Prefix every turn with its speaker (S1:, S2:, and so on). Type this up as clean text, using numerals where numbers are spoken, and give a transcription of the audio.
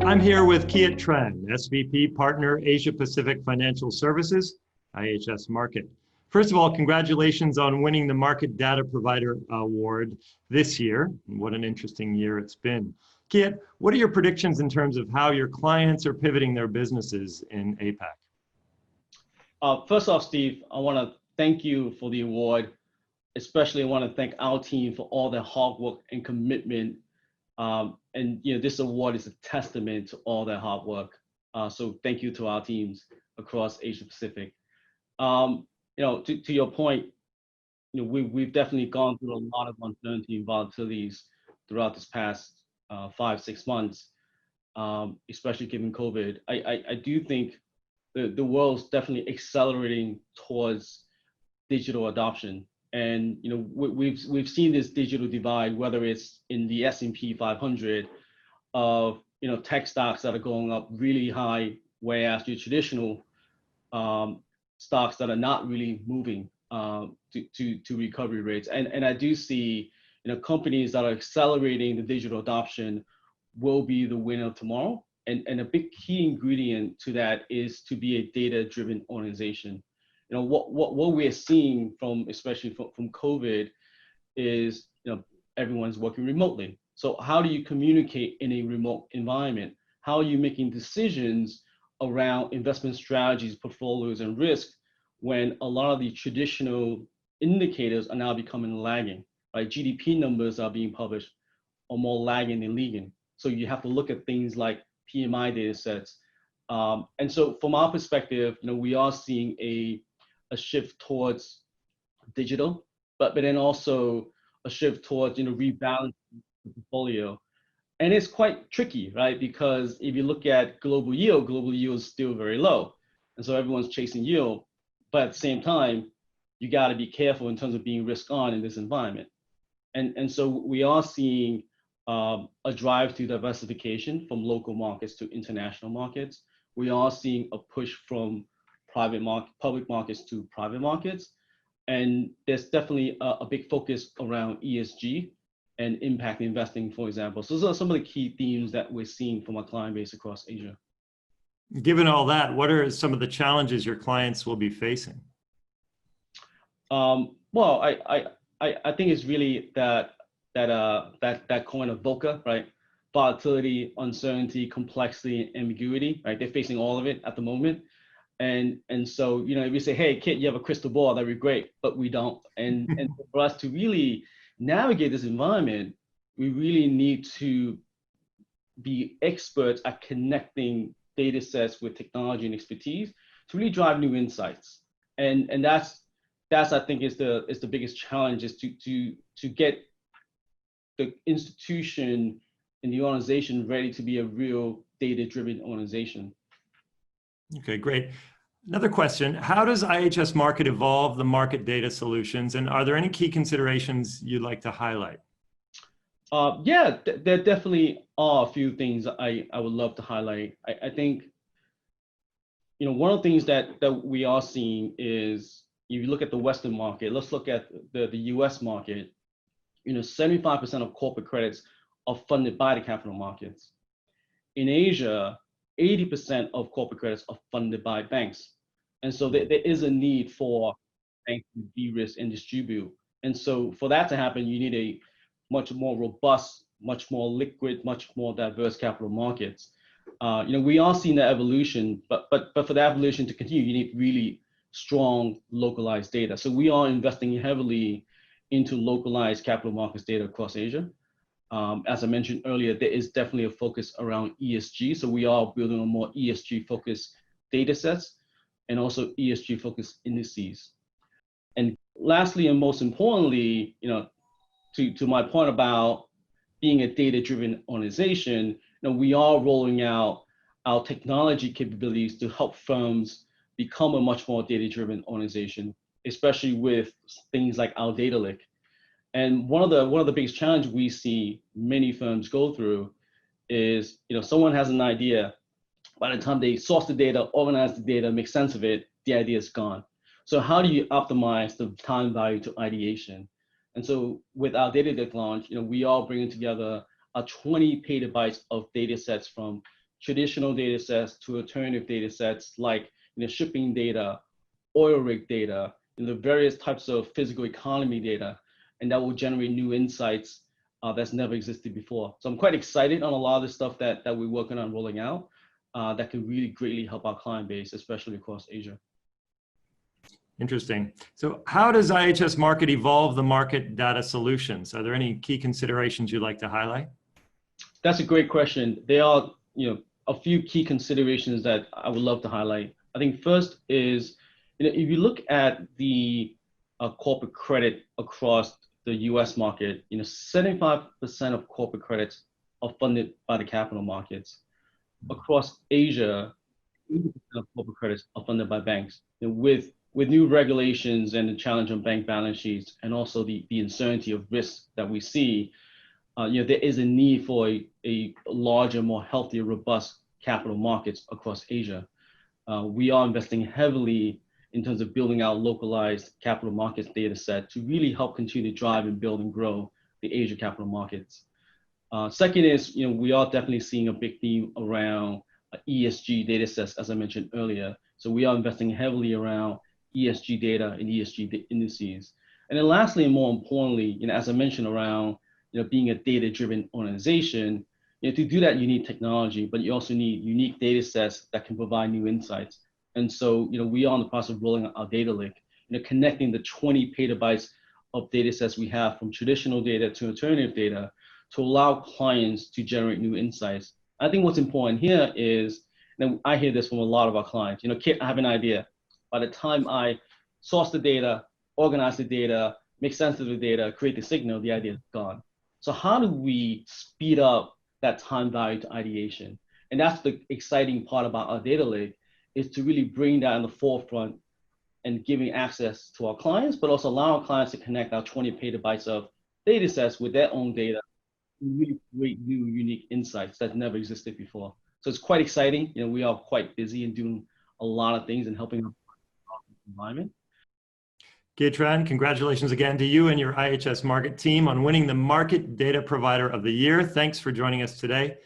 S1: I'm here with Kiet Tran, SVP Partner Asia Pacific Financial Services, IHS Markit. First of all, congratulations on winning the Market Data Provider Award this year. What an interesting year it's been. Kiet, what are your predictions in terms of how your clients are pivoting their businesses in APAC?
S2: First off, Steve, I want to thank you for the award. Especially, I want to thank our team for all their hard work and commitment. This award is a testament to all their hard work. So thank you to our teams across Asia Pacific. To your point, we've definitely gone through a lot of uncertainty and volatilities throughout this past 5-6 months, especially given COVID. I do think the world's definitely accelerating towards digital adoption. And we've seen this digital divide, whether it's in the S&P 500 of tech stocks that are going up really high, whereas your traditional stocks that are not really moving to recovery rates. And I do see companies that are accelerating the digital adoption will be the winner tomorrow. And a big key ingredient to that is to be a data-driven organization. What we're seeing especially from COVID is everyone's working remotely. So how do you communicate in a remote environment? How are you making decisions around investment strategies, portfolios, and risk when a lot of the traditional indicators are now becoming lagging? Right? GDP numbers are being published are more lagging than leading. So you have to look at things like PMI data sets. And so from our perspective, we are seeing a shift towards digital, but then also a shift towards rebalancing the portfolio. And it's quite tricky, right? Because if you look at global yield is still very low. And so everyone's chasing yield, but at the same time, you got to be careful in terms of being risk on in this environment. And so we are seeing a drive to diversification from local markets to international markets. We are seeing a push from public markets to private markets. And there's definitely a big focus around ESG and impact investing, for example. So those are some of the key themes that we're seeing from our client base across Asia.
S1: Given all that, what are some of the challenges your clients will be facing?
S2: Well, I think it's really that coin of VUCA, right? Volatility, uncertainty, complexity, ambiguity, right? They're facing all of it at the moment. And so, if you say, hey, Kiet, you have a crystal ball, that'd be great, but we don't. And for us to really navigate this environment, we really need to be experts at connecting data sets with technology and expertise to really drive new insights. And that's I think is the biggest challenge, is to get the institution and the organization ready to be a real data-driven organization.
S1: Okay, great. Another question, how does IHS Markit evolve the market data solutions, and are there any key considerations you'd like to highlight?
S2: There definitely are a few things I would love to highlight. I think, one of the things that we are seeing is, if you look at the Western market, let's look at the US market, 75% of corporate credits are funded by the capital markets. In Asia, 80% of corporate credits are funded by banks. And so there is a need for banks to de-risk and distribute. And so for that to happen, you need a much more robust, much more liquid, much more diverse capital markets. We are seeing that evolution, but for that evolution to continue, you need really strong localized data. So we are investing heavily into localized capital markets data across Asia. As I mentioned earlier, there is definitely a focus around ESG. So we are building on more ESG focused data sets and also ESG focused indices. And lastly, and most importantly, to my point about being a data-driven organization, we are rolling out our technology capabilities to help firms become a much more data-driven organization, especially with things like our data lake. And one of the biggest challenges we see many firms go through is, someone has an idea. By the time they source the data, organize the data, make sense of it, the idea is gone. So how do you optimize the time value to ideation? And so with our data lake launch, we are bringing together 20 petabytes of data sets from traditional data sets to alternative data sets like shipping data, oil rig data, the various types of physical economy data, and that will generate new insights that's never existed before. So I'm quite excited on a lot of the stuff that we're working on rolling out that can really greatly help our client base, especially across Asia.
S1: Interesting. So how does IHS Markit evolve the market data solutions? Are there any key considerations you'd like to highlight?
S2: That's a great question. There are a few key considerations that I would love to highlight. I think first is, if you look at the corporate credit across the US market, 75% of corporate credits are funded by the capital markets. Across Asia, 80% of corporate credits are funded by banks. With new regulations and the challenge on bank balance sheets, and also the uncertainty of risk that we see, there is a need for a larger, more healthier, robust capital markets across Asia. We are investing heavily in terms of building out localized capital markets data set to really help continue to drive and build and grow the Asia capital markets. Second is, we are definitely seeing a big theme around ESG data sets, as I mentioned earlier. So we are investing heavily around ESG data and ESG indices. And then lastly, and more importantly, as I mentioned around being a data-driven organization, to do that, you need technology, but you also need unique data sets that can provide new insights. And so, we are in the process of rolling out our data lake, connecting the 20 petabytes of data sets we have from traditional data to alternative data to allow clients to generate new insights. I think what's important here is, and I hear this from a lot of our clients, Kiet, I have an idea. By the time I source the data, organize the data, make sense of the data, create the signal, the idea is gone. So how do we speed up that time value to ideation? And that's the exciting part about our data lake, is to really bring that in the forefront and giving access to our clients, but also allow our clients to connect our 20 petabytes of data sets with their own data and really create new, unique insights that never existed before. So it's quite exciting. We are quite busy and doing a lot of things and helping our environment.
S1: Kiet Tran, congratulations again to you and your IHS Markit team on winning the Market Data Provider of the Year. Thanks for joining us today.